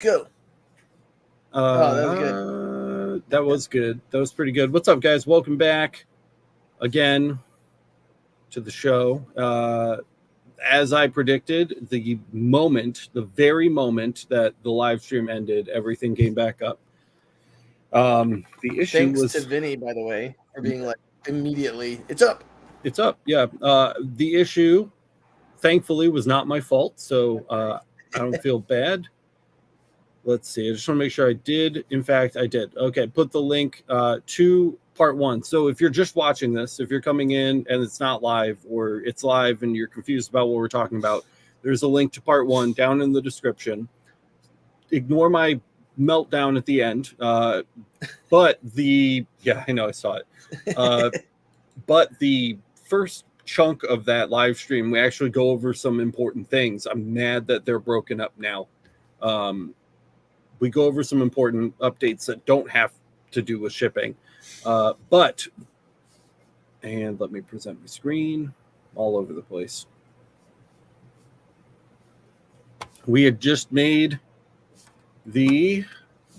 Go. Oh, that was good. That was good. That was pretty good. What's up, guys? Welcome back again to the show. As I predicted, the very moment that the live stream ended, everything came back up. The issue Thanks was to Vinny, by the way, for being like immediately, it's up. It's up. Yeah. The issue, thankfully, was not my fault, so I don't feel bad. Let's see. I just want to make sure I did. In fact, I did. Okay. Put the link to part one. So if you're just watching this, if you're coming in and it's not live or it's live and you're confused about what we're talking about, there's a link to part one down in the description. Ignore my meltdown at the end. But I know I saw it. But the first chunk of that live stream, we actually go over some important things. I'm mad that they're broken up now. We go over some important updates that don't have to do with shipping. And let me present my screen all over the place. We had just made the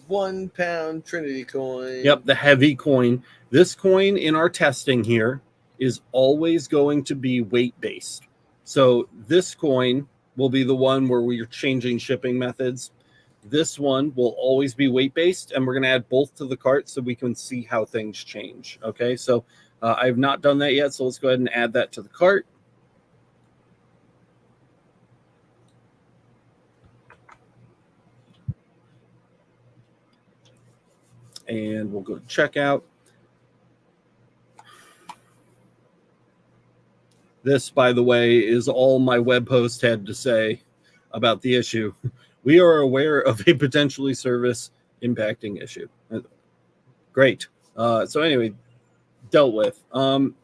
£1 Trinity coin. Yep, the heavy coin. This coin in our testing here is always going to be weight-based. So this coin will be the one where we're changing shipping methods. This one will always be weight-based, and we're going to add both to the cart so we can see how things change. Okay, so I have not done that yet, so let's go ahead and add that to the cart. And we'll go to checkout. This, by the way, is all my web host had to say about the issue. We are aware of a potentially service impacting issue. Great. So anyway, dealt with.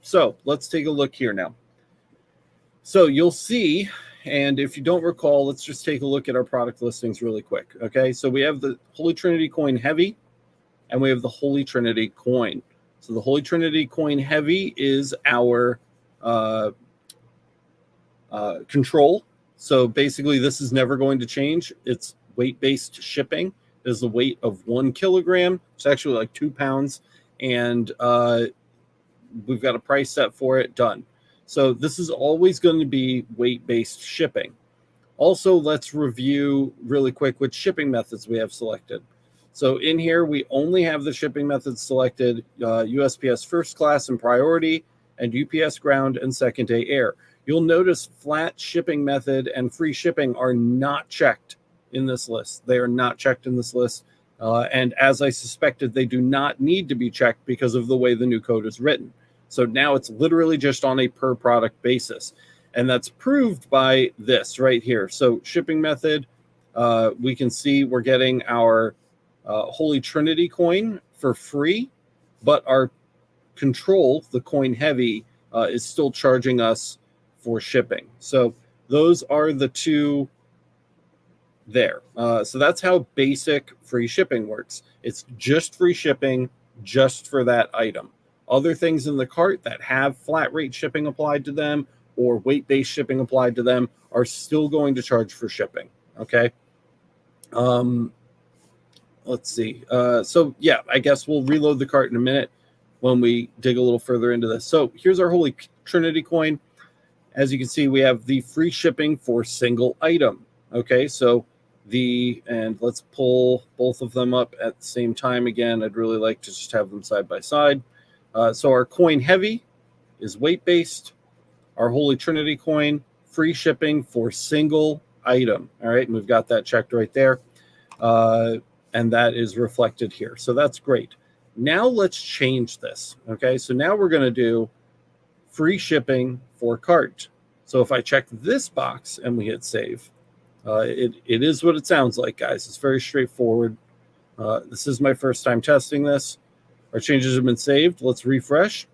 So let's take a look here now. So you'll see, and if you don't recall, let's just take a look at our product listings really quick. Okay, so we have the Holy Trinity coin heavy, and we have the Holy Trinity coin. So the Holy Trinity coin heavy is our control. So basically, this is never going to change. It's weight-based shipping. It is the weight of 1 kilogram. It's actually like 2 pounds. And we've got a price set for it. Done. So this is always going to be weight-based shipping. Also, let's review really quick which shipping methods we have selected. So in here, we only have the shipping methods selected, USPS first class and priority, and UPS ground and second day air. You'll notice flat shipping method and free shipping are not checked in this list. They are not checked in this list. And as I suspected, they do not need to be checked because of the way the new code is written. So now it's literally just on a per product basis. And that's proved by this right here. So shipping method, we can see we're getting our Holy Trinity coin for free, but our control, the coin heavy, is still charging us for shipping. So those are the two there. So that's how basic free shipping works. It's just free shipping just for that item. Other things in the cart that have flat rate shipping applied to them or weight-based shipping applied to them are still going to charge for shipping. Okay. Let's see. So yeah, I guess we'll reload the cart in a minute when we dig a little further into this. So here's our Holy Trinity coin. As you can see, we have the free shipping for single item. Okay, so and let's pull both of them up at the same time again. I'd really like to just have them side by side. So our coin heavy is weight-based. Our Holy Trinity coin, free shipping for single item. All right, and we've got that checked right there. And that is reflected here. So that's great. Now let's change this. Okay, so now we're going to do free shipping for cart. So if I check this box and we hit save, it is what it sounds like, guys. It's very straightforward. This is my first time testing this. Our changes have been saved. Let's refresh.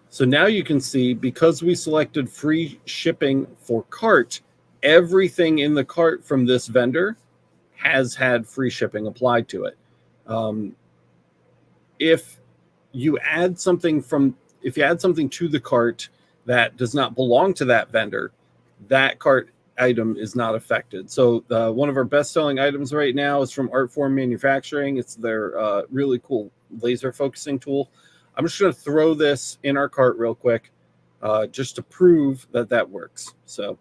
So now you can see, because we selected free shipping for cart, everything in the cart from this vendor has had free shipping applied to it. If you add something to the cart that does not belong to that vendor, that cart item is not affected. So one of our best-selling items right now is from Artform Manufacturing. It's their really cool laser focusing tool. I'm just going to throw this in our cart real quick just to prove that that works. So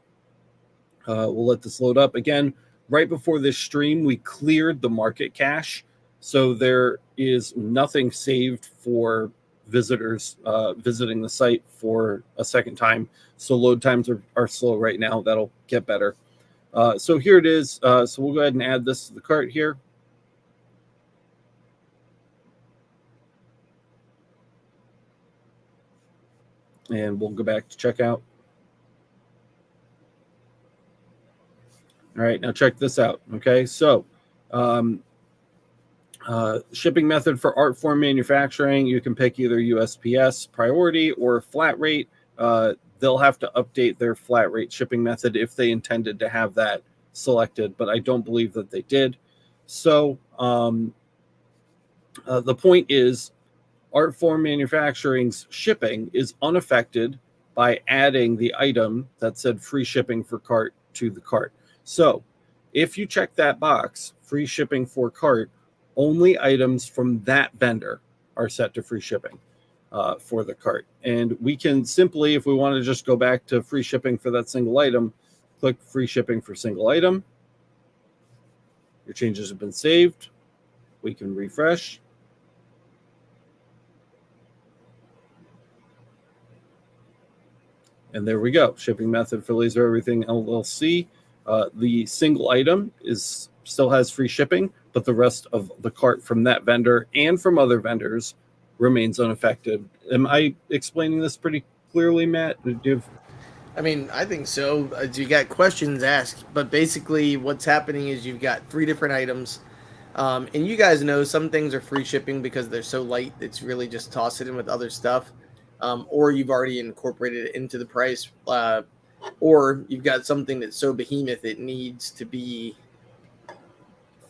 we'll let this load up. Again, right before this stream, we cleared the market cache. So there is nothing saved for visitors visiting the site for a second time. So load times are slow right now. That'll get better. So here it is. So we'll go ahead and add this to the cart here. And we'll go back to checkout. All right, now check this out. Okay, so shipping method for Artform Manufacturing, you can pick either USPS priority or flat rate. They'll have to update their flat rate shipping method if they intended to have that selected, but I don't believe that they did. So the point is, Artform Manufacturing's shipping is unaffected by adding the item that said free shipping for cart to the cart. So if you check that box, free shipping for cart, only items from that vendor are set to free shipping for the cart. And we can simply, if we want to just go back to free shipping for that single item, click free shipping for single item. Your changes have been saved. We can refresh. And there we go. Shipping method for Laser Everything LLC. The single item still has free shipping, but the rest of the cart from that vendor and from other vendors remains unaffected. Am I explaining this pretty clearly, Matt? I mean, I think so. You got questions asked, but basically what's happening is you've got 3 different items. And you guys know some things are free shipping because they're so light, it's really just toss it in with other stuff. Or you've already incorporated it into the price. Or you've got something that's so behemoth it needs to be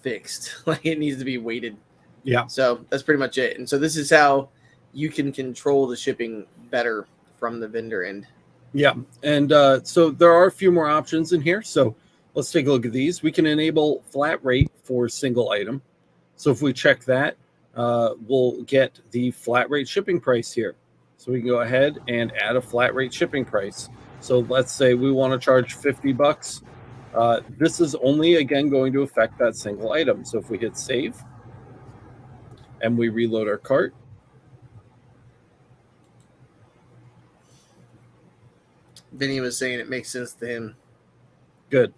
fixed. Like it needs to be weighted. Yeah. So that's pretty much it. And so this is how you can control the shipping better from the vendor end. Yeah. And so there are a few more options in here. So let's take a look at these. We can enable flat rate for single item. So if we check that, we'll get the flat rate shipping price here. So we can go ahead and add a flat rate shipping price. So let's say we want to charge $50. This is only, again, going to affect that single item. So if we hit save and we reload our cart, Vinny was saying it makes sense to him. good.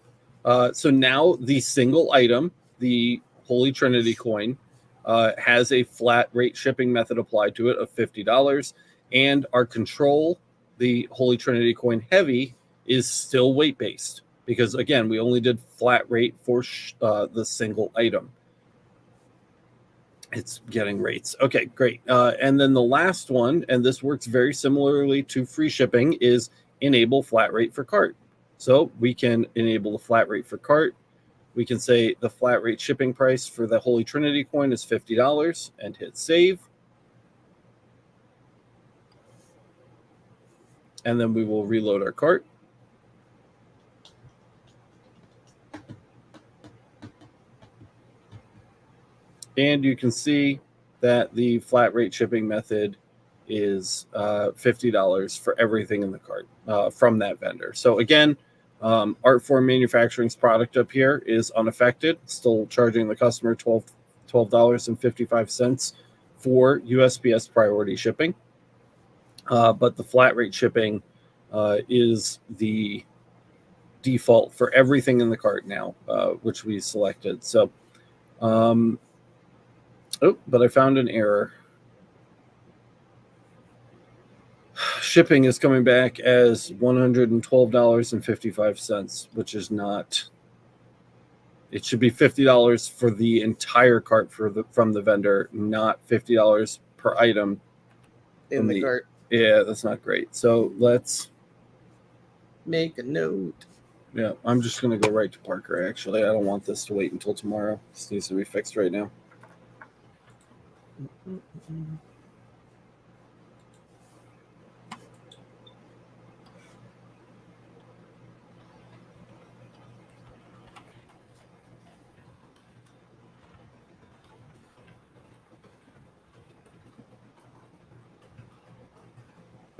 So now the single item, the Holy Trinity coin, has a flat rate shipping method applied to it of $50. And our control, the Holy Trinity coin heavy, is still weight based because, again, we only did flat rate for the single item. It's getting rates. Okay, great. And then the last one, and this works very similarly to free shipping, is enable flat rate for cart. So we can enable the flat rate for cart. We can say the flat rate shipping price for the Holy Trinity coin is $50 and hit save. And then we will reload our cart. And you can see that the flat rate shipping method is $50 for everything in the cart from that vendor. So again, Artform Manufacturing's product up here is unaffected, still charging the customer $12.55 for USPS priority shipping. But the flat rate shipping is the default for everything in the cart now, which we selected. So, but I found an error. Shipping is coming back as $112.55, which is not. It should be $50 for the entire cart from the vendor, not $50 per item in the cart. Yeah, that's not great. So let's make a note. Yeah, I'm just going to go right to Parker, actually. I don't want this to wait until tomorrow. This needs to be fixed right now.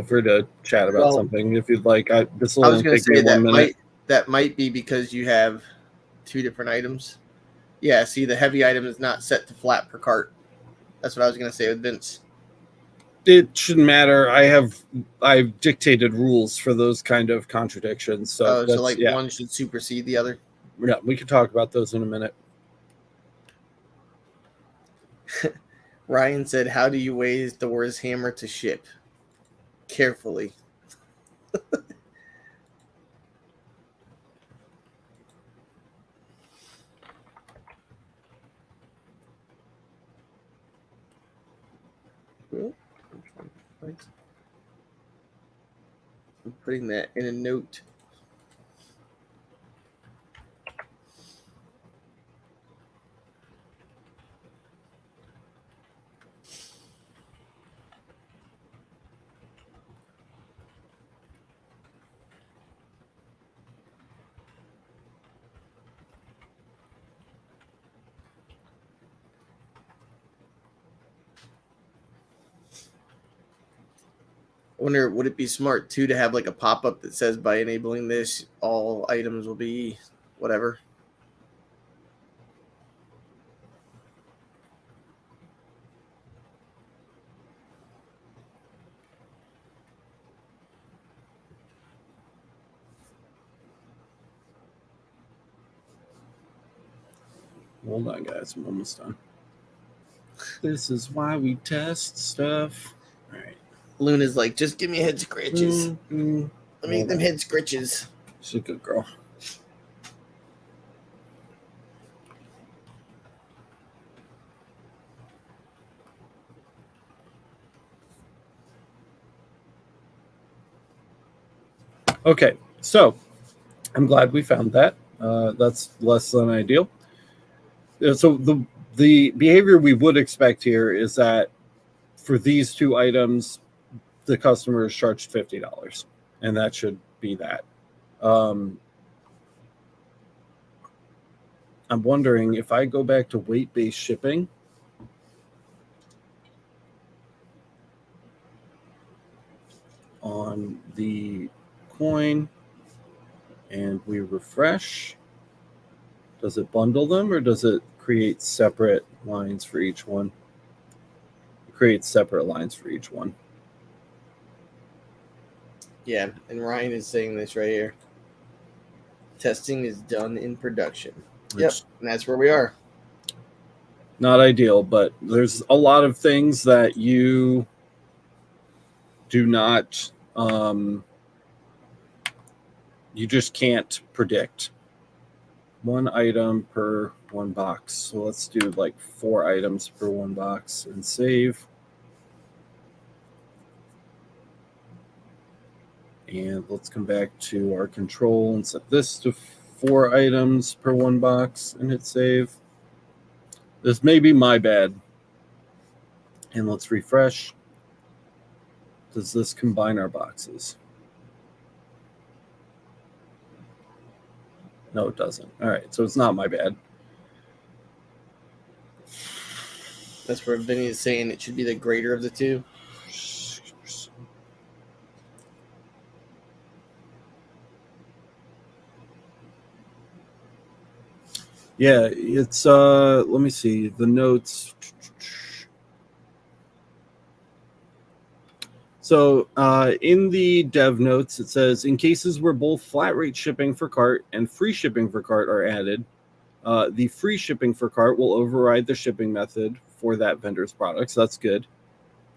free to chat about something if you'd like. This will I was only going to take me say 1 minute. that might be because you have two different items. Yeah, see, the heavy item is not set to flat per cart. That's what I was going to say with Vince. It shouldn't matter. I've dictated rules for those kind of contradictions. So So like one should supersede the other. Yeah, we can talk about those in a minute. Ryan said, "How do you weigh Thor's hammer to ship? Carefully." I'm putting that in a note. I wonder, would it be smart too to have like a pop-up that says by enabling this, all items will be whatever? Hold on, guys. I'm almost done. This is why we test stuff. All right. Luna's like, just give me head scratches. Let me eat them head scratches. She's a good girl. Okay, so I'm glad we found that. That's less than ideal. So the behavior we would expect here is that for these two items, the customer is charged $50, and that should be that. I'm wondering if I go back to weight-based shipping. On the coin, and we refresh, does it bundle them or does it create separate lines for each one? It creates separate lines for each one. Yeah, and Ryan is saying this right here. Testing is done in production. Yep, and that's where we are. Not ideal, but there's a lot of things that you do not, you just can't predict. One item per one box. So let's do like 4 items per one box and save. And let's come back to our control and set this to 4 items per one box and hit save. This may be my bad. And let's refresh. Does this combine our boxes? No, it doesn't. All right, so it's not my bad. That's where Vinny is saying it should be the greater of the two. Yeah, it's let me see the notes. So in the dev notes, it says in cases where both flat rate shipping for cart and free shipping for cart are added, the free shipping for cart will override the shipping method for that vendor's products. That's good.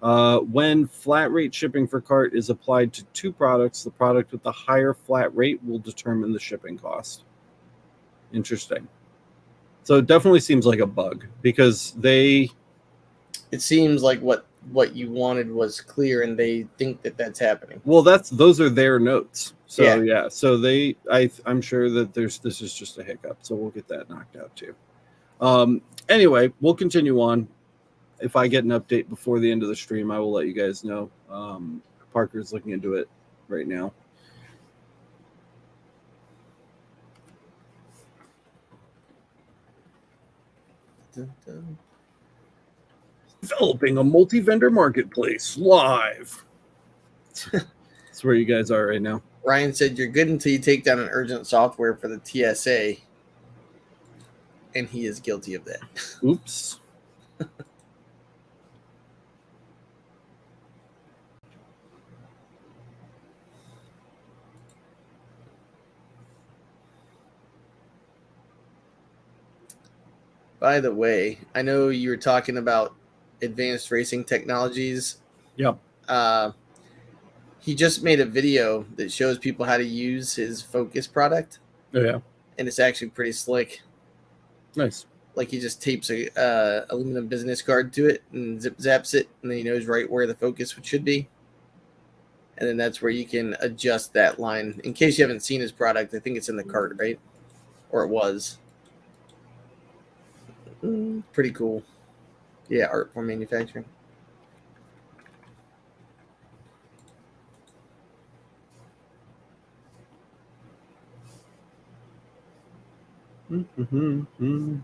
When flat rate shipping for cart is applied to 2 products, the product with the higher flat rate will determine the shipping cost. Interesting. So it definitely seems like a bug because it seems like what you wanted was clear, and they think that that's happening. Well, those are their notes. So yeah. So I'm sure that this is just a hiccup. So we'll get that knocked out too. Anyway, we'll continue on. If I get an update before the end of the stream, I will let you guys know. Parker's looking into it right now. Dun, dun. Developing a multi-vendor marketplace live. That's where you guys are right now. Ryan said you're good until you take down an urgent software for the TSA, and he is guilty of that. Oops. By the way, I know you were talking about advanced racing technologies. Yep. He just made a video that shows people how to use his Focus product. Oh, yeah. And it's actually pretty slick. Nice. Like he just tapes a aluminum business card to it and zip zaps it, and then he knows right where the focus should be. And then that's where you can adjust that line. In case you haven't seen his product, I think it's in the cart, right? Or it was. Pretty cool. Yeah, art for manufacturing. Mm-hmm.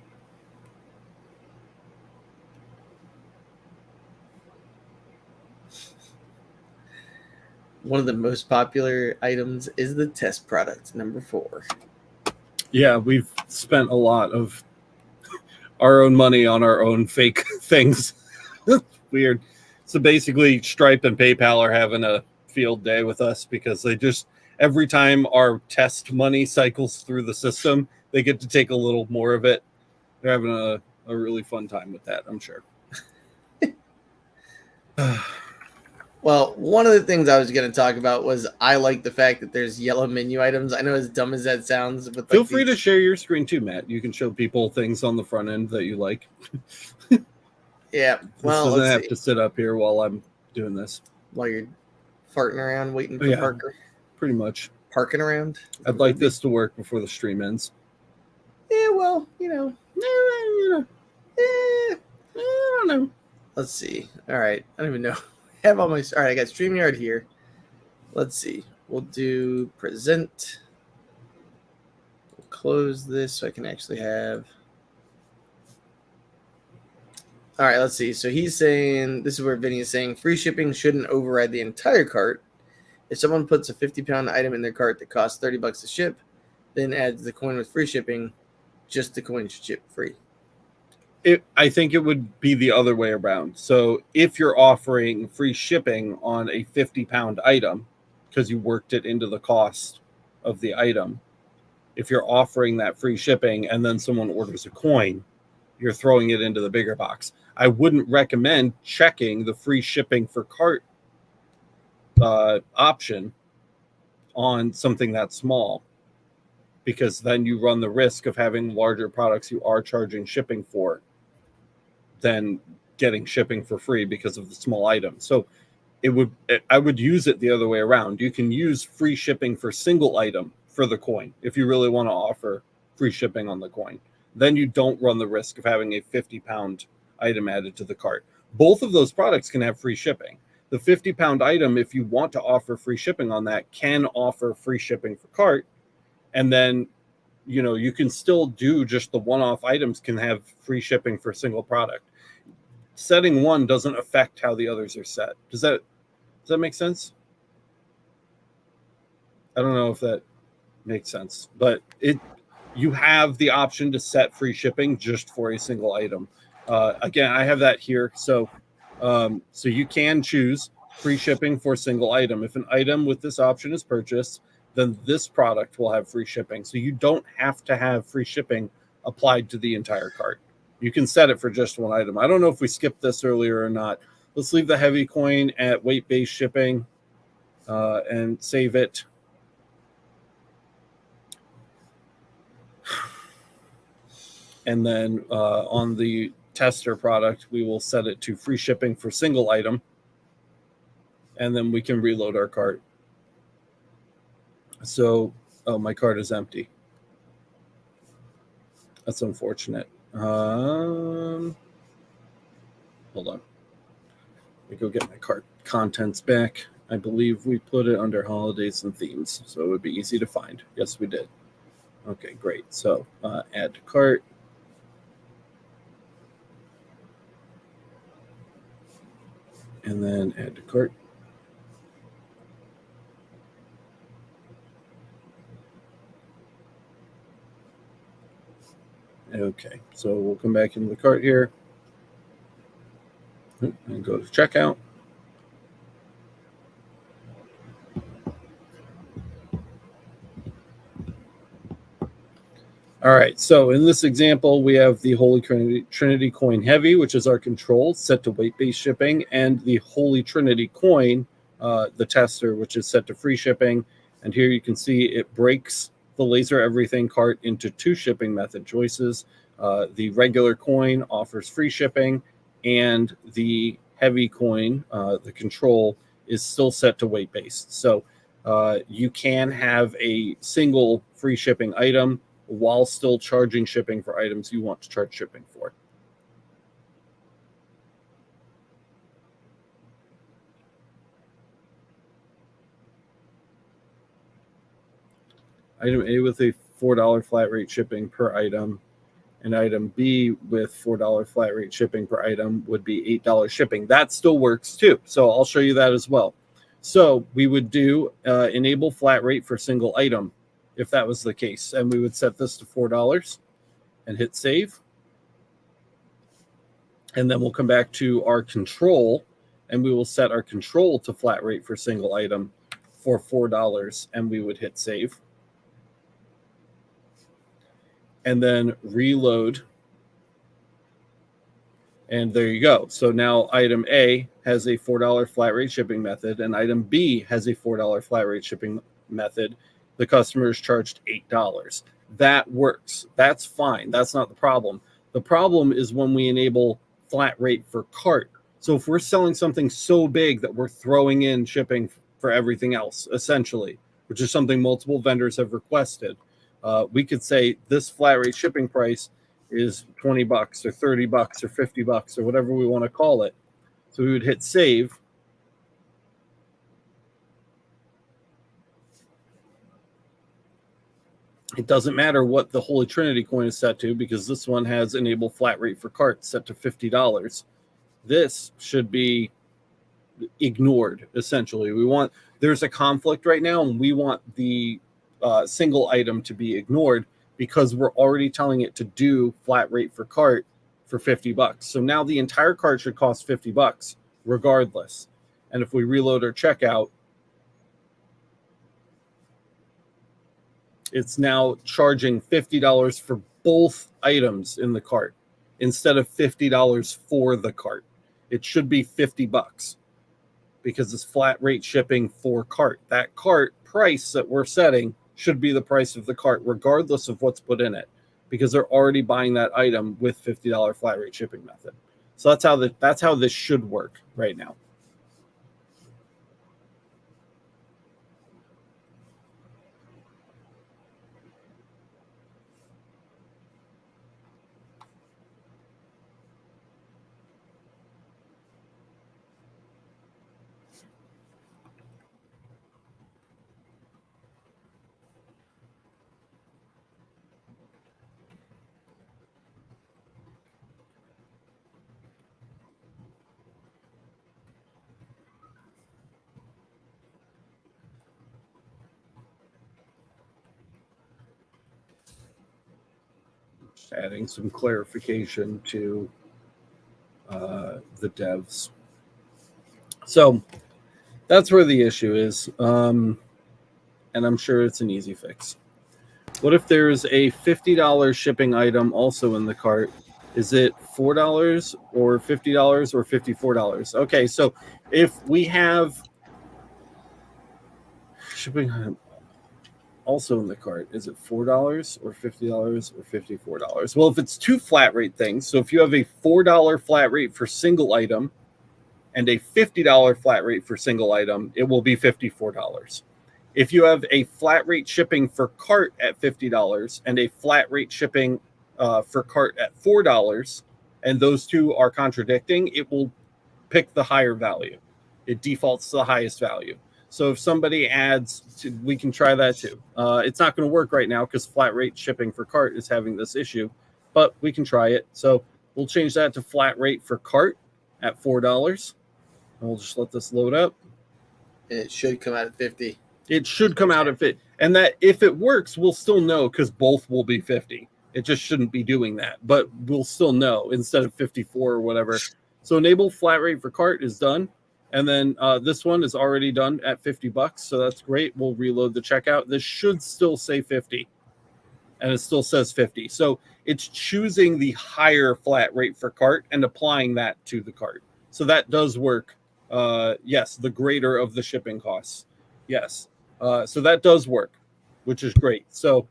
One of the most popular items is the test product, number 4. Yeah, we've spent a lot of our own money on our own fake things. Weird. So basically, Stripe and PayPal are having a field day with us because they just, every time our test money cycles through the system, they get to take a little more of it. They're having a really fun time with that, I'm sure. Well, one of the things I was going to talk about was I like the fact that there's yellow menu items. I know as dumb as that sounds, but feel free to share your screen too, Matt. You can show people things on the front end that you like. Yeah, well, this doesn't have to sit up here while I'm doing this. While you're farting around waiting for Parker. Pretty much. Parking around. I'd like this to work before the stream ends. Yeah, well, I don't know. Let's see. All right, I don't even know. I have all my. All right, I got StreamYard here. Let's see. We'll do present. We'll close this so I can actually have. All right, let's see. So he's saying, this is where Vinny is saying, free shipping shouldn't override the entire cart. If someone puts a 50-pound item in their cart that costs $30 to ship, then adds the coin with free shipping, just the coin should ship free. I think it would be the other way around. So if you're offering free shipping on a 50-pound item, because you worked it into the cost of the item, if you're offering that free shipping and then someone orders a coin, you're throwing it into the bigger box. I wouldn't recommend checking the free shipping for cart option on something that small, because then you run the risk of having larger products you are charging shipping for than getting shipping for free because of the small item. So I would use it the other way around. You can use free shipping for single item for the coin if you really want to offer free shipping on the coin. Then you don't run the risk of having a 50-pound item added to the cart. Both of those products can have free shipping. The 50-pound item, if you want to offer free shipping on that, can offer free shipping for cart. And then, you can still do just the one-off items can have free shipping for a single product. Setting one doesn't affect how the others are set. Does that make sense? I don't know if that makes sense, but you have the option to set free shipping just for a single item. Again, I have that here. So you can choose free shipping for a single item. If an item with this option is purchased, then this product will have free shipping. So you don't have to have free shipping applied to the entire cart. You can set it for just one item. I don't know if we skipped this earlier or not. Let's leave the heavy coin at weight-based shipping and save it. And then on the tester product, we will set it to free shipping for single item. And then we can reload our cart. So, my cart is empty. That's unfortunate. Hold on. Let me go get my cart contents back. I believe we put it under holidays and themes, so it would be easy to find. Yes, we did. Okay, great. So, add to cart. And then add to cart. Okay, so we'll come back into the cart here and go to checkout. All right, so in this example, we have the Holy Trinity coin heavy, which is our control, set to weight-based shipping, and the Holy Trinity coin, the tester, which is set to free shipping. And here you can see it breaks the Laser Everything cart into two shipping method choices. The regular coin offers free shipping, and the heavy coin, the control, is still set to weight-based. So you can have a single free shipping item while still charging shipping for items you want to charge shipping for. Item A with a $4 flat rate shipping per item, and item B with $4 flat rate shipping per item would be $8 shipping. That still works too. So I'll show you that as well. So we would do enable flat rate for single item if that was the case. And we would set this to $4 and hit save. And then we'll come back to our control, and we will set our control to flat rate for single item for $4, and we would hit save. And then reload. And there you go. So now item A has a $4 flat rate shipping method, and item B has a $4 flat rate shipping method. The customer is charged $8. That works. That's fine. That's not the problem. The problem is when we enable flat rate for cart. So if we're selling something so big that we're throwing in shipping for everything else, essentially, which is something multiple vendors have requested, we could say this flat rate shipping price is $20 or $30 or $50 or whatever we want to call it. So we would hit save. It doesn't matter what the Holy Trinity coin is set to, because this one has enable flat rate for cart set to $50. This should be ignored, essentially. There's a conflict right now, and we want the single item to be ignored because we're already telling it to do flat rate for cart for $50. So now the entire cart should cost $50 regardless. And if we reload our checkout, it's now charging $50 for both items in the cart instead of $50 for the cart. It should be $50 because it's flat rate shipping for cart. That cart price that we're setting should be the price of the cart regardless of what's put in it, because they're already buying that item with $50 flat rate shipping method. So that's how this should work right now. Just adding some clarification to the devs. So that's where the issue is. And I'm sure it's an easy fix. What if there's a $50 shipping item also in the cart? Is it $4 or $50 or $54? Okay, so if we have shipping item also in the cart, is it $4 or $50 or $54? Well, if it's two flat rate things, so if you have a $4 flat rate for single item and a $50 flat rate for single item, it will be $54. If you have a flat rate shipping for cart at $50 and a flat rate shipping for cart at $4, and those two are contradicting, it will pick the higher value. It defaults to the highest value. So if somebody adds, we can try that too. It's not going to work right now because flat rate shipping for cart is having this issue, but we can try it. So we'll change that to flat rate for cart at $4. And we'll just let this load up. And it should come out at 50. It should come out at 50. And that if it works, we'll still know because both will be 50. It just shouldn't be doing that, but we'll still know instead of 54 or whatever. So enable flat rate for cart is done. And then this one is already done at $50. So that's great. We'll reload the checkout. This should still say 50. And it still says 50. So it's choosing the higher flat rate for cart and applying that to the cart. So that does work. Yes, the greater of the shipping costs. Yes. So that does work, which is great. So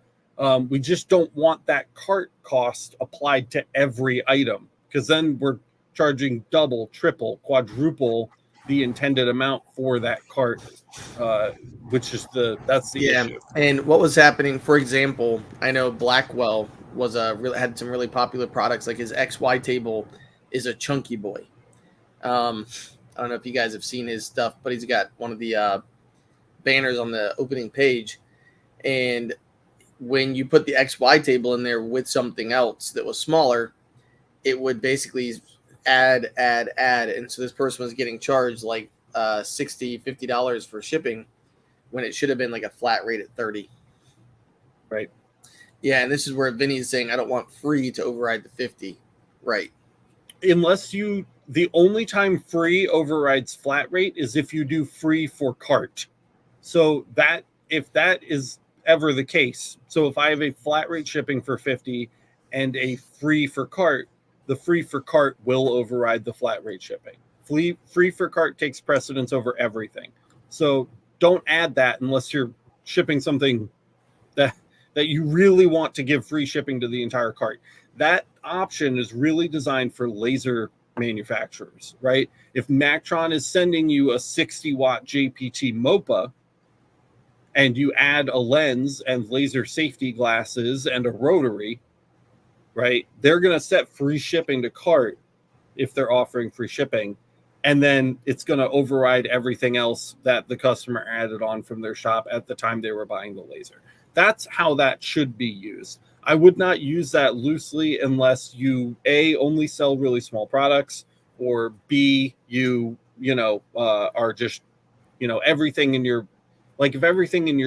we just don't want that cart cost applied to every item, because then we're charging double, triple, quadruple the intended amount for that cart, which is that's the issue. And what was happening, for example, I know Blackwell was had some really popular products, like his XY table is a chunky boy. I don't know if you guys have seen his stuff, but he's got one of the banners on the opening page, and when you put the XY table in there with something else that was smaller, it would basically add. And so this person was getting charged like $60, $50 for shipping when it should have been like a flat rate at 30. Right. Yeah, and this is where Vinny's saying, I don't want free to override the 50. Right. Unless the only time free overrides flat rate is if you do free for cart. So that, if that is ever the case, so if I have a flat rate shipping for 50 and a free for cart, the free for cart will override the flat rate shipping. Free for cart takes precedence over everything. So don't add that unless you're shipping something that you really want to give free shipping to the entire cart. That option is really designed for laser manufacturers, right? If Mactron is sending you a 60-watt JPT MOPA, and you add a lens and laser safety glasses and a rotary, right? They're going to set free shipping to cart if they're offering free shipping. And then it's going to override everything else that the customer added on from their shop at the time they were buying the laser. That's how that should be used. I would not use that loosely unless you, A, only sell really small products, or B, you are just, everything in your, like if everything in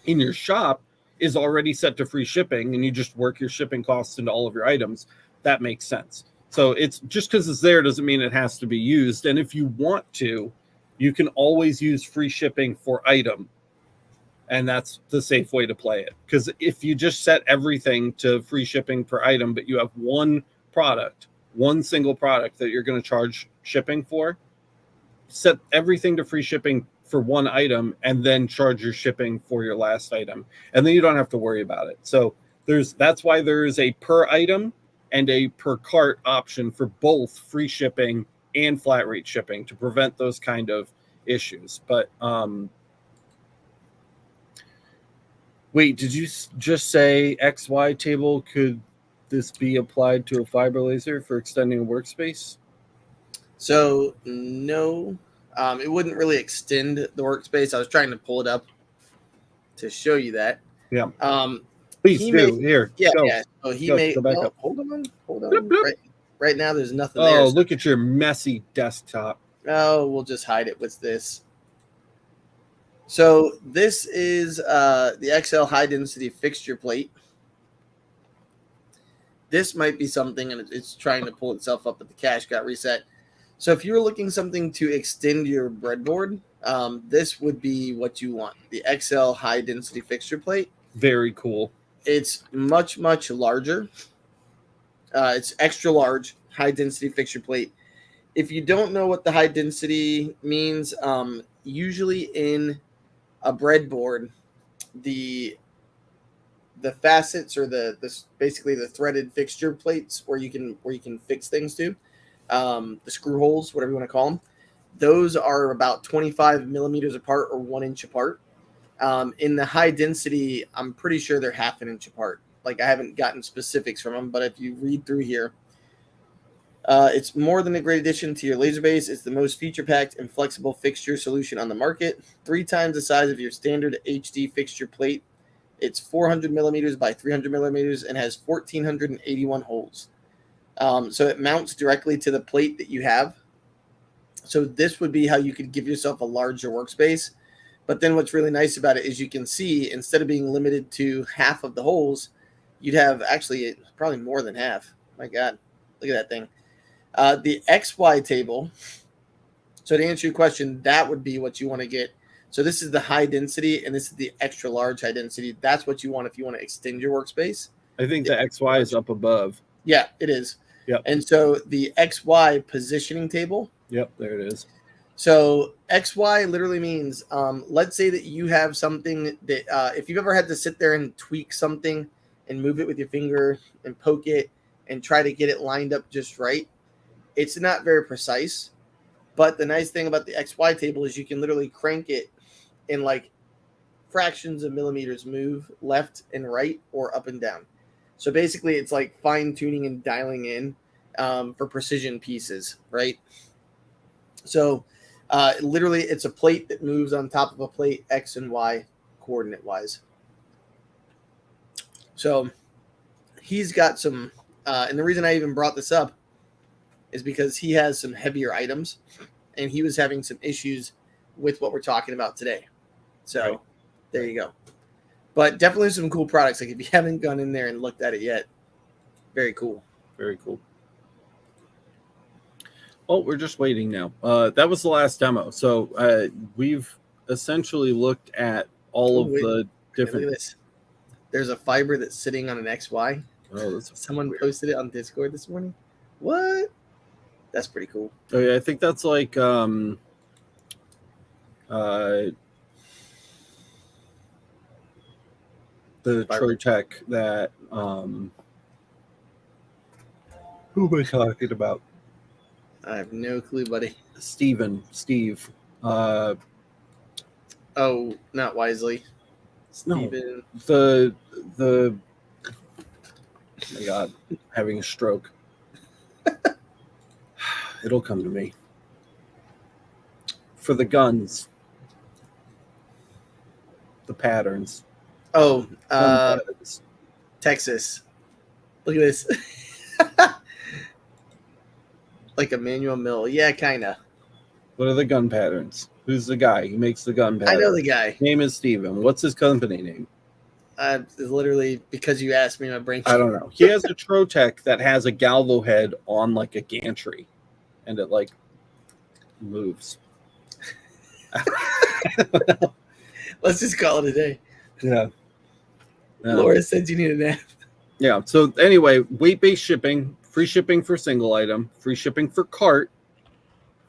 your shop is already set to free shipping and you just work your shipping costs into all of your items, that makes sense. So it's just because it's there doesn't mean it has to be used. And if you want to, you can always use free shipping for item. And that's the safe way to play it. Because if you just set everything to free shipping per item, but you have one single product that you're going to charge shipping for, set everything to free shipping for one item and then charge your shipping for your last item. And then you don't have to worry about it. So that's why there is a per item and a per cart option for both free shipping and flat rate shipping to prevent those kind of issues. But wait, did you just say XY table? Could this be applied to a fiber laser for extending a workspace? So no, it wouldn't really extend the workspace. I was trying to pull it up to show you that. Yeah. Please do. Here. Yeah, go. yeah. So he Go back up. Hold on. Bloop, bloop. Right now, there's nothing there. Oh, look at your messy desktop. Oh, we'll just hide it with this. So this is the XL high density fixture plate. This might be something, and it's trying to pull itself up, but the cache got reset. So if you were looking something to extend your breadboard, this would be what you want. The XL high density fixture plate. Very cool. It's much, much larger. It's extra large, high density fixture plate. If you don't know what the high density means, usually in a breadboard, the facets or basically the threaded fixture plates where you can fix things to, the screw holes, whatever you want to call them, those are about 25 millimeters apart or 1 inch apart. In the high density, I'm pretty sure they're half an inch apart. Like, I haven't gotten specifics from them, but if you read through here, it's more than a great addition to your laser base. It's the most feature-packed and flexible fixture solution on the market. 3 times the size of your standard HD fixture plate. It's 400 millimeters by 300 millimeters and has 1,481 holes. So it mounts directly to the plate that you have. So this would be how you could give yourself a larger workspace. But then what's really nice about it is you can see, instead of being limited to half of the holes, you'd have actually probably more than half. My God, look at that thing. The XY table. So to answer your question, that would be what you want to get. So this is the high density, and this is the extra large high density. That's what you want if you want to extend your workspace. I think the XY is up above. Yeah, it is. Yep. And so the XY positioning table. Yep, there it is. So XY literally means, let's say that you have something that if you've ever had to sit there and tweak something and move it with your finger and poke it and try to get it lined up just right, it's not very precise. But the nice thing about the XY table is you can literally crank it in like fractions of millimeters, move left and right or up and down. So basically it's like fine tuning and dialing in for precision pieces, right? So literally it's a plate that moves on top of a plate, X and Y coordinate wise. So he's got some, and the reason I even brought this up is because he has some heavier items and he was having some issues with what we're talking about today. So right. There you go. But definitely some cool products. Like if you haven't gone in there and looked at it yet, very cool. Very cool. Oh, we're just waiting now. That was the last demo. So we've essentially looked at all of the different. Look at this. There's a fiber that's sitting on an XY. Oh, that's someone posted it on Discord this morning. What? That's pretty cool. Oh yeah, I think that's like the Trotec that who am I talking about? I have no clue, buddy. Steve. Oh, not Wisely. No, the oh my God, having a stroke. It'll come to me. For the guns. The patterns. Oh, Texas. Look at this. Like a manual mill. Yeah, kind of. What are the gun patterns? Who's the guy? He makes the gun patterns. I know the guy. Name is Steven. What's his company name? Literally, because you asked me, my brain. I don't know. He has a Trotec that has a galvo head on like a gantry. And it like moves. Let's just call it a day. Yeah. Laura said you need a nap. Yeah. So anyway, weight-based shipping, free shipping for single item, free shipping for cart,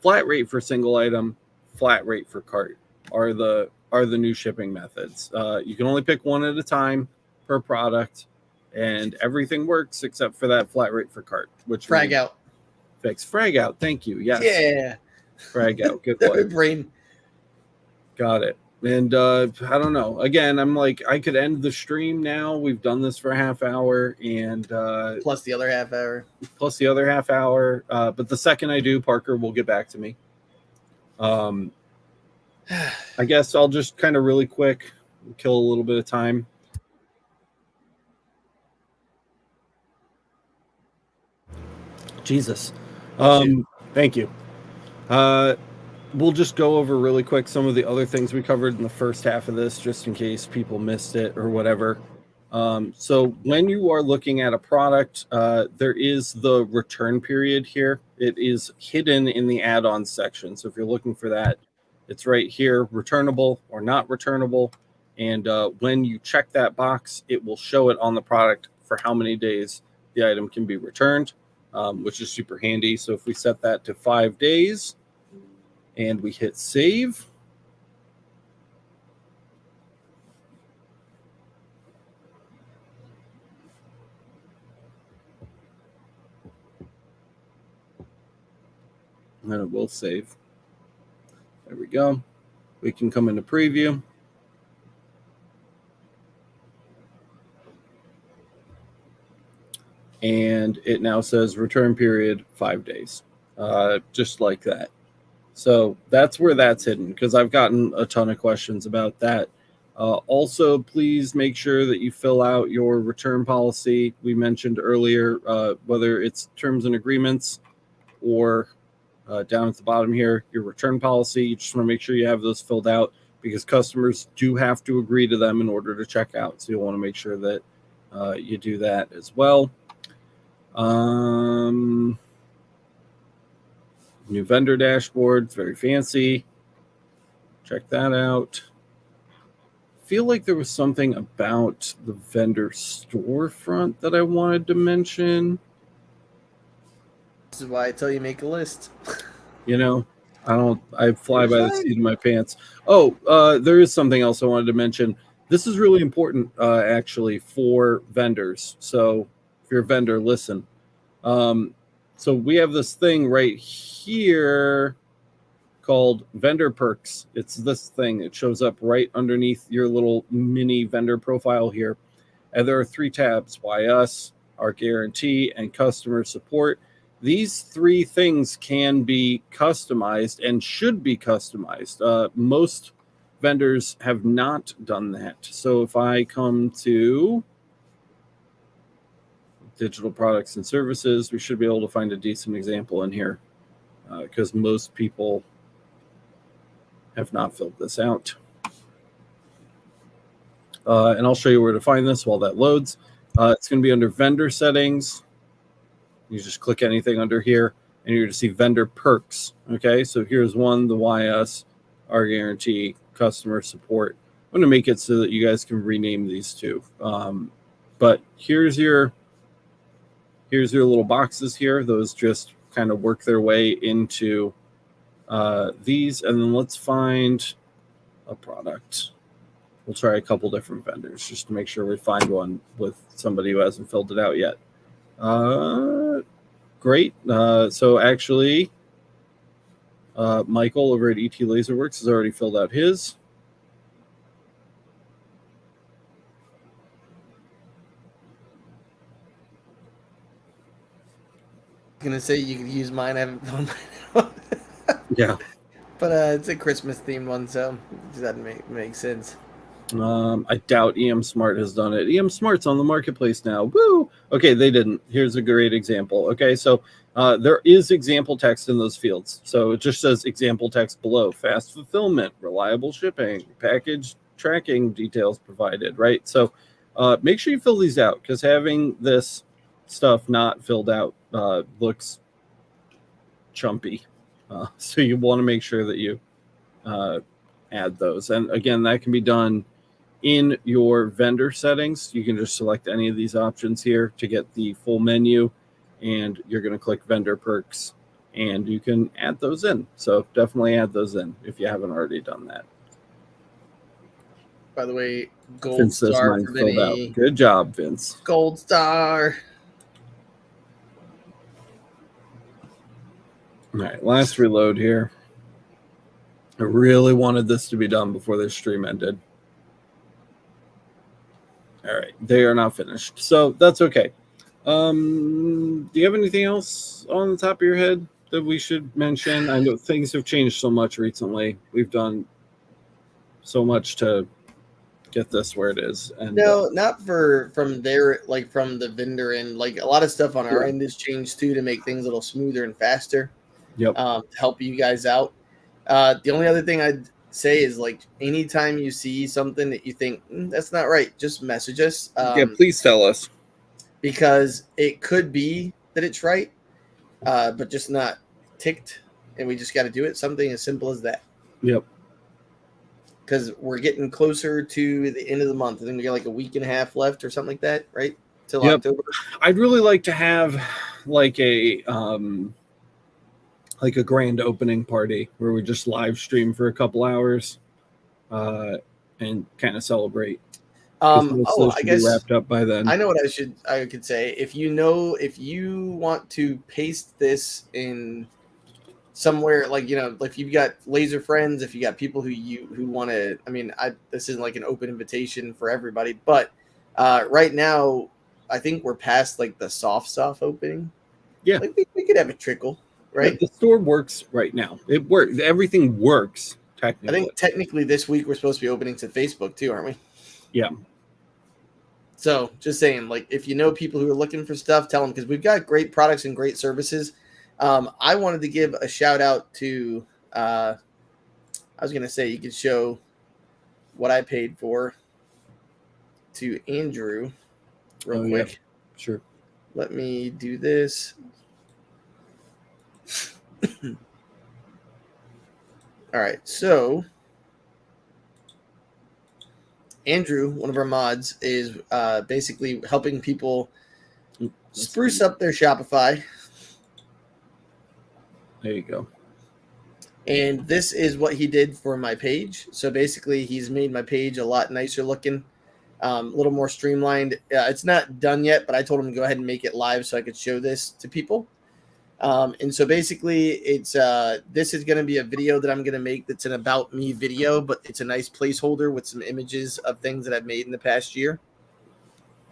flat rate for single item, flat rate for cart are the new shipping methods. You can only pick one at a time per product, and everything works except for that flat rate for cart, which frag out. Fix frag out. Thank you. Yes. Yeah. Frag out. Good one. Brain. Got it. And I don't know. Again, I'm like, I could end the stream now. We've done this for a half hour, and plus the other half hour. But the second I do, Parker will get back to me. I guess I'll just kind of really quick kill a little bit of time. Jesus. Thank you. We'll just go over really quick some of the other things we covered in the first half of this, just in case people missed it or whatever. So when you are looking at a product, there is the return period here. It is hidden in the add-on section. So if you're looking for that, it's right here, returnable or not returnable. And when you check that box, it will show it on the product for how many days the item can be returned, which is super handy. So if we set that to 5 days and we hit save, and then it will save. There we go. We can come into preview. And it now says return period 5 days, just like that. So that's where that's hidden, because I've gotten a ton of questions about that. Also, please make sure that you fill out your return policy. We mentioned earlier, whether it's terms and agreements or down at the bottom here, your return policy. You just want to make sure you have those filled out. because customers do have to agree to them in order to check out. So you'll want to make sure that you do that as well. New vendor dashboard. It's very fancy. Check that out. Feel like there was something about the vendor storefront that I wanted to mention. This is why I tell you make a list. You know, I fly by the seat of my pants. Oh, there is something else I wanted to mention. This is really important, actually, for vendors. So if you're a vendor, listen. So we have this thing right here called vendor perks. It's this thing. It shows up right underneath your little mini vendor profile here. And there are 3 tabs: Why Us, Our Guarantee, and Customer Support. These 3 things can be customized and should be customized. Most vendors have not done that. So if I come to digital products and services, we should be able to find a decent example in here, because most people have not filled this out. And I'll show you where to find this while that loads. It's going to be under vendor settings. You just click anything under here, and you're going to see vendor perks. Okay, so here's one: the Why Us, Our Guarantee, Customer Support. I'm going to make it so that you guys can rename these 2. But here's your little boxes here. Those just kind of work their way into these. And then let's find a product. We'll try a couple different vendors just to make sure we find one with somebody who hasn't filled it out yet. Great. So actually, Michael over at ET Laserworks has already filled out his. I'm gonna say you could use mine. I haven't found mine. Yeah. But it's a Christmas themed one, so it doesn't make sense. I doubt EM Smart has done it. EM Smart's on the marketplace now. Woo! Okay, they didn't. Here's a great example. Okay, so there is example text in those fields. So it just says example text below: fast fulfillment, reliable shipping, package tracking details provided, right? So make sure you fill these out, because having this stuff not filled out looks chumpy. So you want to make sure that you add those. And again, that can be done in your vendor settings. You can just select any of these options here to get the full menu, and you're going to click vendor perks, and you can add those in. So definitely add those in if you haven't already done that. By the way, gold Vince says star mine's for filled out. Vinny. Good job, Vince. Gold star. All right, last reload here. I really wanted this to be done before this stream ended. All right, they are not finished, so that's okay. Do you have anything else on the top of your head that we should mention? I know things have changed so much recently. We've done so much to get this where it is. And no, not from there, like from the vendor end. Like a lot of stuff on our end has changed too to make things a little smoother and faster. Yep. To help you guys out. The only other thing I'd say is, like, anytime you see something that you think that's not right, just message us. Yeah, please tell us, because it could be that it's right, but just not ticked, and we just got to do it. Something as simple as that. Yep. Because we're getting closer to the end of the month. I think we got like a week and a half left or something like that, right? Till October. I'd really like to have like a grand opening party where we just live stream for a couple hours and kind of celebrate. I guess wrapped up by then. I know what I could say. If you want to paste this in somewhere, like, if you've got laser friends, if you got people who want to, this isn't like an open invitation for everybody, but right now I think we're past like the soft opening. Yeah, like we could have a trickle. Right, yeah, the store works right now. It works. Everything works technically. I think technically this week we're supposed to be opening to Facebook too, aren't we? Yeah. So just saying, like, if you know people who are looking for stuff, tell them, because we've got great products and great services. I wanted to give a shout out to. I was gonna say you could show what I paid for to Andrew real quick. Yeah. Sure. Let me do this. All right, so Andrew, one of our mods, is basically helping people spruce up their Shopify. There you go. And this is what he did for my page. So basically, he's made my page a lot nicer looking, a little more streamlined. It's not done yet, but I told him to go ahead and make it live so I could show this to people. And so basically, it's this is going to be a video that I'm going to make that's an about me video, but it's a nice placeholder with some images of things that I've made in the past year.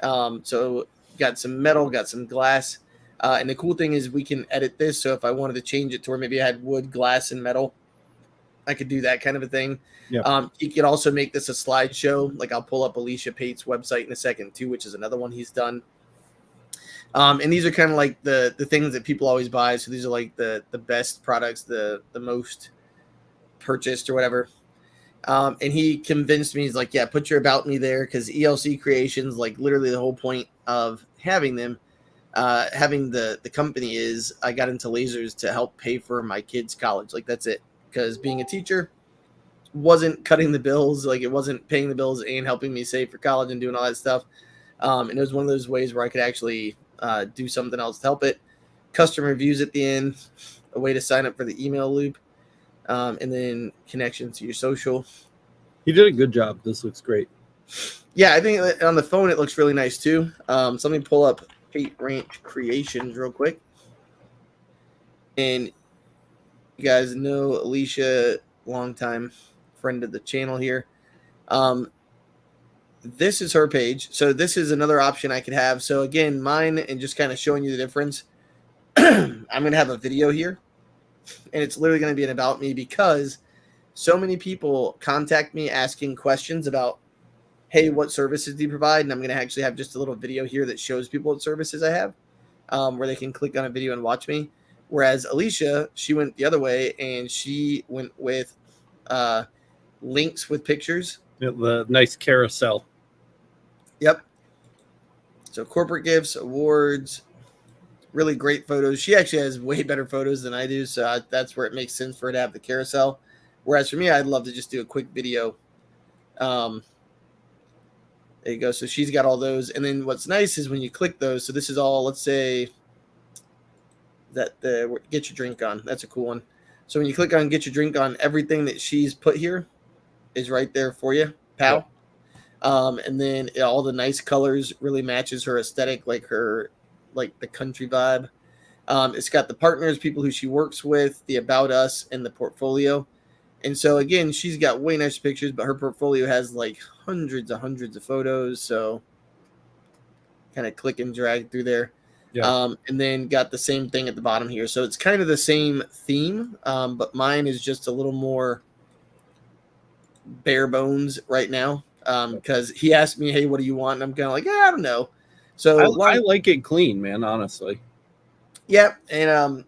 So got some metal, got some glass. And the cool thing is we can edit this. So if I wanted to change it to where maybe I had wood, glass, and metal, I could do that kind of a thing. Yeah. You could also make this a slideshow. Like I'll pull up Alicia Pate's website in a second too, which is another one he's done. And these are kind of like the things that people always buy. So these are like the best products, the most purchased or whatever. And he convinced me, he's like, yeah, put your about me there, because ELC Creations, like literally the whole point of having them, having the company is I got into lasers to help pay for my kids' college. Like that's it. Because being a teacher wasn't cutting the bills, like it wasn't paying the bills and helping me save for college and doing all that stuff. And it was one of those ways where I could actually do something else to help it. Custom reviews at the end, a way to sign up for the email loop, and then connections to your social. He did a good job. This looks great. Yeah, I think on the phone it looks really nice too. So let me pull up Pate Ranch Creations real quick. And you guys know Alicia, longtime friend of the channel here. This is her page. So this is another option I could have. So again, mine, and just kind of showing you the difference. I'm going to have a video here, and it's literally going to be an about me, because so many people contact me asking questions about, hey, what services do you provide? And I'm going to actually have just a little video here that shows people what services I have, where they can click on a video and watch me. Whereas Alicia, she went the other way, and she went with links with pictures. Yeah, the nice carousel. Yep. So corporate gifts, awards, really great photos. She actually has way better photos than I do, so that's where it makes sense for her to have the carousel. Whereas for me, I'd love to just do a quick video. There you go. So she's got all those. And then what's nice is when you click those, so this is all, let's say, that the get your drink on. That's a cool one. So when you click on get your drink on, everything that she's put here is right there for you, pal. Yeah. And then all the nice colors really matches her aesthetic, like the country vibe. It's got the partners, people who she works with, the about us, and the portfolio. And so again, she's got way nicer pictures, but her portfolio has like hundreds of photos. So kind of click and drag through there. Yeah. And then got the same thing at the bottom here. So it's kind of the same theme, but mine is just a little more bare bones right now, because he asked me, hey, what do you want? And I'm kind of like, I don't know. So I like it clean, man, honestly. Yeah, and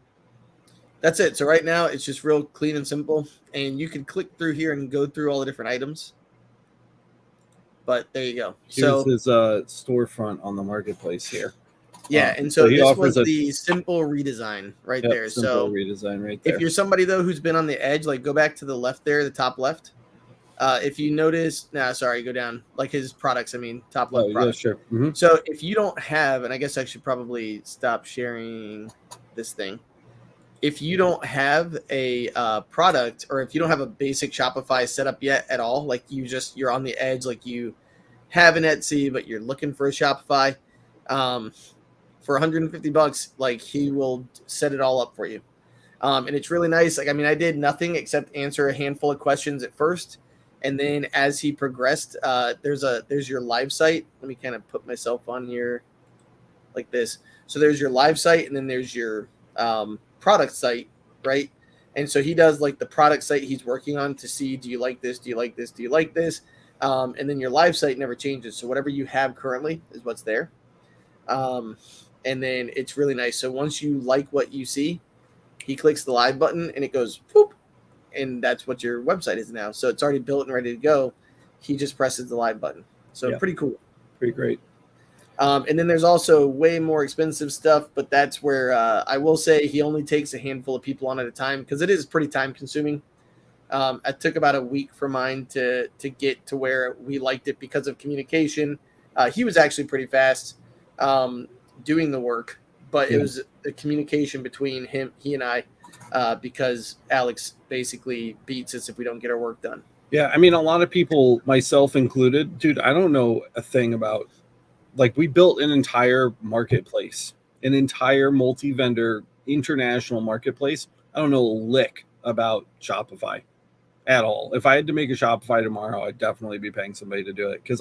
that's it. So right now it's just real clean and simple, and you can click through here and go through all the different items. But there you go. Here's his storefront on the marketplace here. Yeah, and so this was the simple redesign right there. Simple redesign right there. If you're somebody, though, who's been on the edge, like go back to the left there, the top left. If you notice, go down, like his products, top left products. Yeah, sure. Mm-hmm. So if you don't have, and I guess I should probably stop sharing this thing. If you don't have a product, or if you don't have a basic Shopify setup yet at all, like you're on the edge, like you have an Etsy, but you're looking for a Shopify, for $150, like he will set it all up for you. And it's really nice. Like, I did nothing except answer a handful of questions at first. And then as he progressed, there's your live site. Let me kind of put myself on here like this. So there's your live site, and then there's your product site, right? And so he does like the product site he's working on to see, do you like this? Do you like this? Do you like this? And then your live site never changes. So whatever you have currently is what's there. And then it's really nice. So once you like what you see, he clicks the live button and it goes poop. And that's what your website is now. So it's already built and ready to go. he just presses the live button. So Yeah. pretty cool. Pretty great. And then there's also way more expensive stuff, but that's where I will say he only takes a handful of people on at a time because it is pretty time consuming. It took about a week for mine to get to where we liked it because of communication. He was actually pretty fast doing the work, but it was the communication between he and I, because Alex basically beats us if we don't get our work done. Yeah, I mean, a lot of people, myself included, dude, I don't know a thing about, like, we built an entire marketplace, an entire multi-vendor international marketplace. I don't know a lick about Shopify at all. If I had to make a Shopify tomorrow, I'd definitely be paying somebody to do it because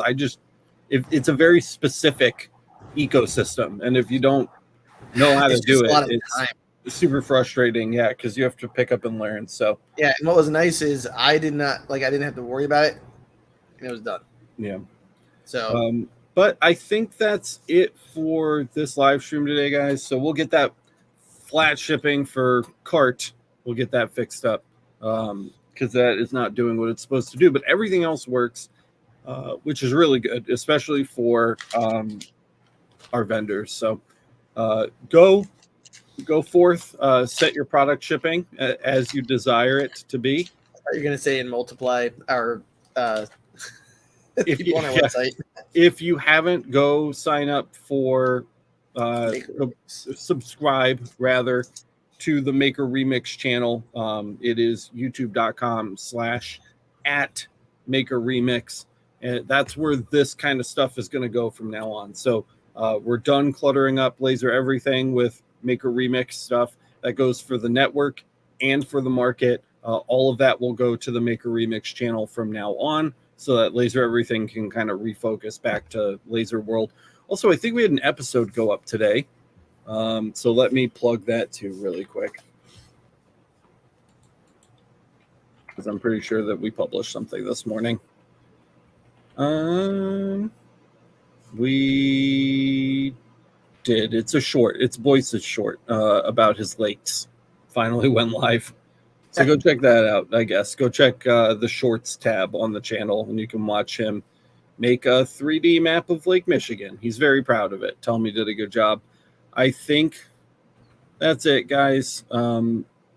it's a very specific ecosystem, and if you don't know how to do it, it's super frustrating. Yeah, because you have to pick up and learn. So yeah, and what was nice is I didn't have to worry about it, and it was done. Yeah. So, but I think that's it for this live stream today, guys. So we'll get that flat shipping for cart. We'll get that fixed up because that is not doing what it's supposed to do. But everything else works, which is really good, especially for our vendors. So go forth, set your product shipping as you desire it to be. You're going to say and multiply our people on our website. If you haven't, go sign up for subscribe rather to the MakerREMIX channel. It is youtube.com/@MakerREMIX, and that's where this kind of stuff is going to go from now on. So we're done cluttering up Laser Everything with MakerREMIX stuff that goes for the network and for the market. All of that will go to the MakerREMIX channel from now on, so that Laser Everything can kind of refocus back to Laser World. Also, I think we had an episode go up today. So let me plug that too really quick, because I'm pretty sure that we published something this morning. We did. It's a short. It's Boyce's short about his lakes. Finally went live. So go check that out, I guess. Go check the shorts tab on the channel, and you can watch him make a 3D map of Lake Michigan. He's very proud of it. Tell him he did a good job. I think that's it, guys.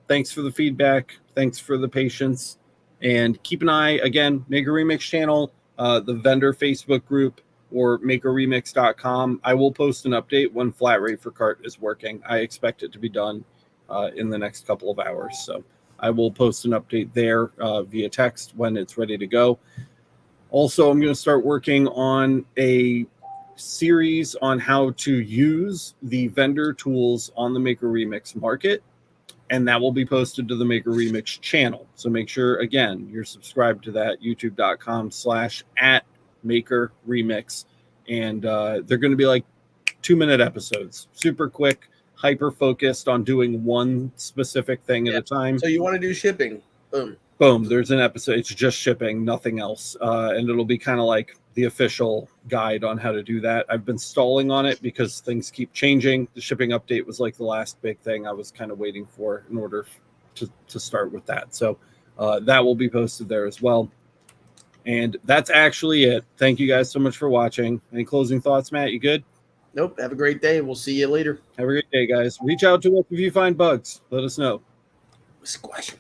Thanks for the feedback. Thanks for the patience. And keep an eye, again, MakerREMIX channel, the vendor Facebook group, or MakerREMIX.com. I will post an update when flat rate for cart is working. I expect it to be done in the next couple of hours. So I will post an update there via text when it's ready to go. Also, I'm going to start working on a series on how to use the vendor tools on the MakerREMIX market, and that will be posted to the MakerREMIX channel. So make sure, again, you're subscribed to that, youtube.com/@MakerREMIX. And they're going to be like 2-minute episodes, super quick, hyper focused on doing one specific thing at a time. So you want to do shipping? Boom, there's an episode. It's just shipping, nothing else. And it'll be kind of like the official guide on how to do that. I've been stalling on it because things keep changing. The shipping update was like the last big thing I was kind of waiting for in order to start with that. So that will be posted there as well. And that's actually it. Thank you guys so much for watching. Any closing thoughts, Matt? You good? Nope. Have a great day. We'll see you later. Have a great day, guys. Reach out to us if you find bugs. Let us know. Squash 'em.